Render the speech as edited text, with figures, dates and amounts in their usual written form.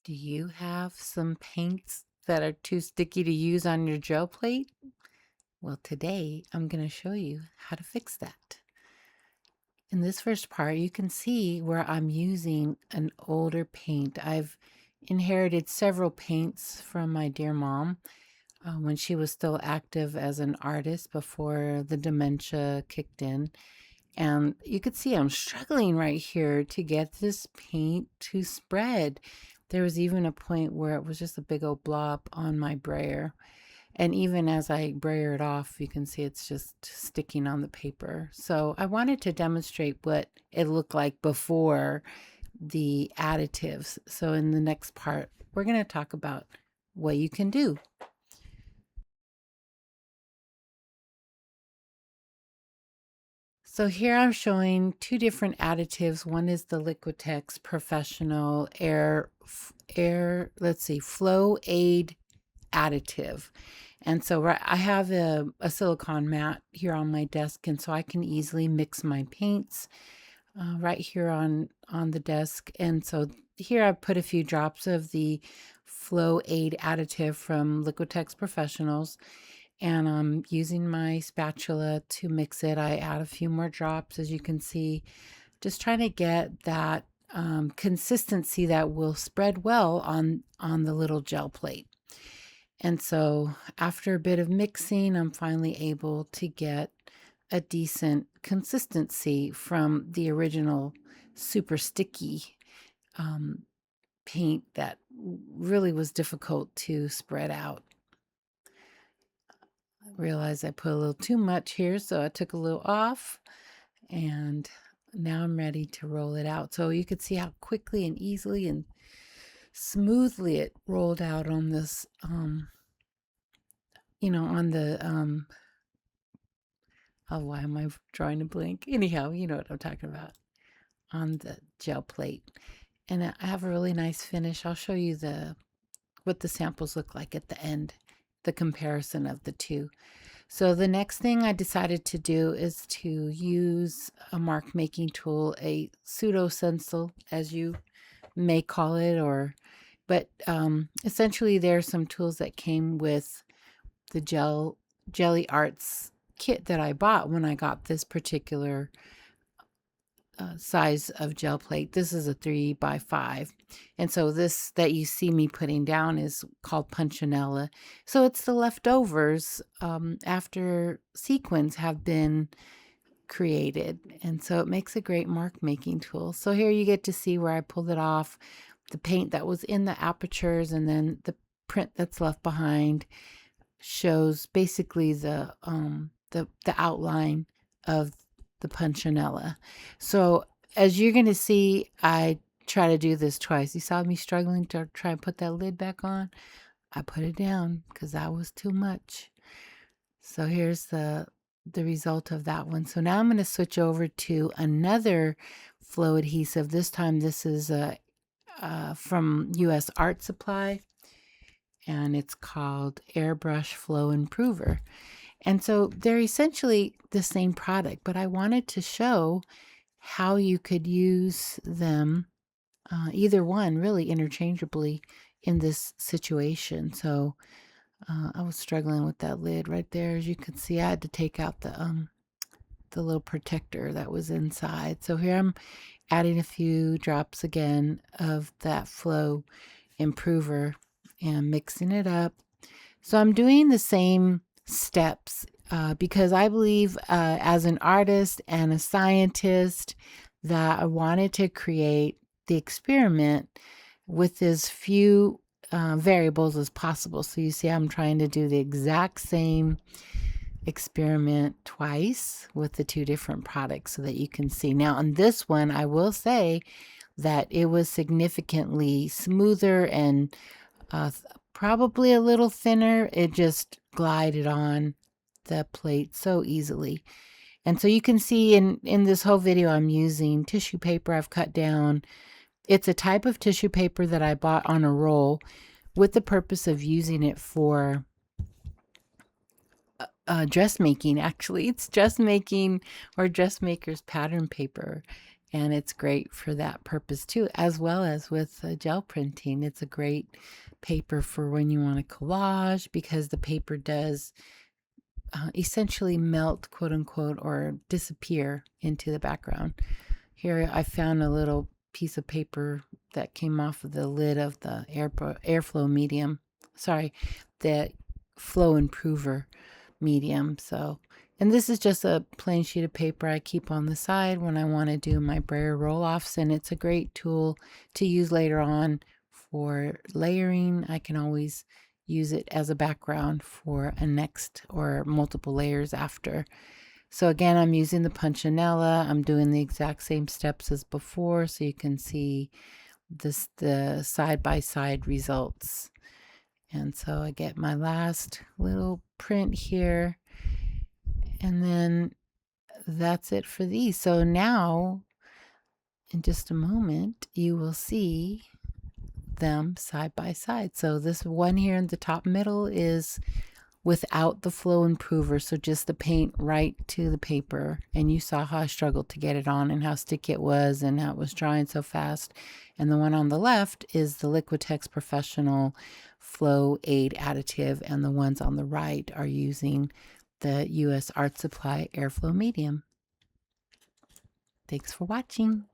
Do you have some paints that are too sticky to use on your gel plate? Well, today I'm going to show you how to fix that. In this first part, you can see where I'm using an older paint. I've inherited several paints from my dear mom when she was still active as an artist before the dementia kicked in. And you could see I'm struggling right here to get this paint to spread. There was even a point where it was just a big old blob on my brayer. And even as I brayer it off, you can see it's just sticking on the paper. So I wanted to demonstrate what it looked like before the additives. So in the next part, we're going to talk about what you can do. So here I'm showing two different additives. One is the Liquitex Professional Flow Aid additive. And so I have a silicone mat here on my desk, and so I can easily mix my paints right here on the desk. And so here I put a few drops of the Flow Aid additive from Liquitex Professionals, and I'm using my spatula to mix it. I add a few more drops, as you can see, just trying to get that consistency that will spread well on the little gel plate. And so after a bit of mixing, I'm finally able to get a decent consistency from the original super sticky paint that really was difficult to spread out. I realized I put a little too much here, so I took a little off, and now I'm ready to roll it out. So you could see how quickly and easily and smoothly it rolled out on this on the oh, why am I drawing a blank? Anyhow, you know what I'm talking about, on the gel plate. And I have a really nice finish. I'll show you what the samples look like at the end, the comparison of the two. So the next thing I decided to do is to use a mark making tool, a pseudo stencil, as you may call it, but essentially there are some tools that came with the Jelly Arts kit that I bought when I got this particular size of gel plate. This is a 3x5, and so this that you see me putting down is called punchinella. So it's the leftovers after sequins have been created, and so it makes a great mark making tool. So here you get to see where I pulled it off, the paint that was in the apertures, and then the print that's left behind shows basically the outline of the punchinella. So as you're going to see, I try to do this twice. You saw me struggling to try and put that lid back on. I put it down because that was too much. So here's the result of that one. So now I'm going to switch over to another flow adhesive. This time this is from US Art Supply, and it's called Airbrush Flow Improver. And so they're essentially the same product, but I wanted to show how you could use them, either one really interchangeably in this situation. So I was struggling with that lid right there. As you can see, I had to take out the little protector that was inside. So here I'm adding a few drops again of that Flow Improver and mixing it up. So I'm doing the same steps because I believe as an artist and a scientist that I wanted to create the experiment with as few variables as possible. So you see I'm trying to do the exact same experiment twice with the two different products so that you can see. Now on this one, I will say that it was significantly smoother and probably a little thinner. It just glided on the plate so easily. And so you can see in this whole video I'm using tissue paper I've cut down. It's a type of tissue paper that I bought on a roll with the purpose of using it for dressmaking. Actually, it's dressmaking or dressmaker's pattern paper. and it's great for that purpose too, as well as with gel printing. It's a great paper for when you want to collage, because the paper does essentially melt, quote unquote, or disappear into the background. Here I found a little piece of paper that came off of the lid of the airflow medium. Sorry, the flow improver medium. So, and this is just a plain sheet of paper I keep on the side when I want to do my brayer roll-offs, and it's a great tool to use later on for layering. I can always use it as a background for a next or multiple layers after. So again, I'm using the Punchinella. I'm doing the exact same steps as before, so you can see the side-by-side results. And so I get my last little print here, and then that's it for these. So now, in just a moment, you will see them side by side. So this one here in the top middle is without the flow improver, so just the paint right to the paper, and you saw how I struggled to get it on and how sticky it was and how it was drying so fast. And the one on the left is the Liquitex Professional Flow Aid additive, and the ones on the right are using the US Art Supply Airflow medium. Thanks for watching.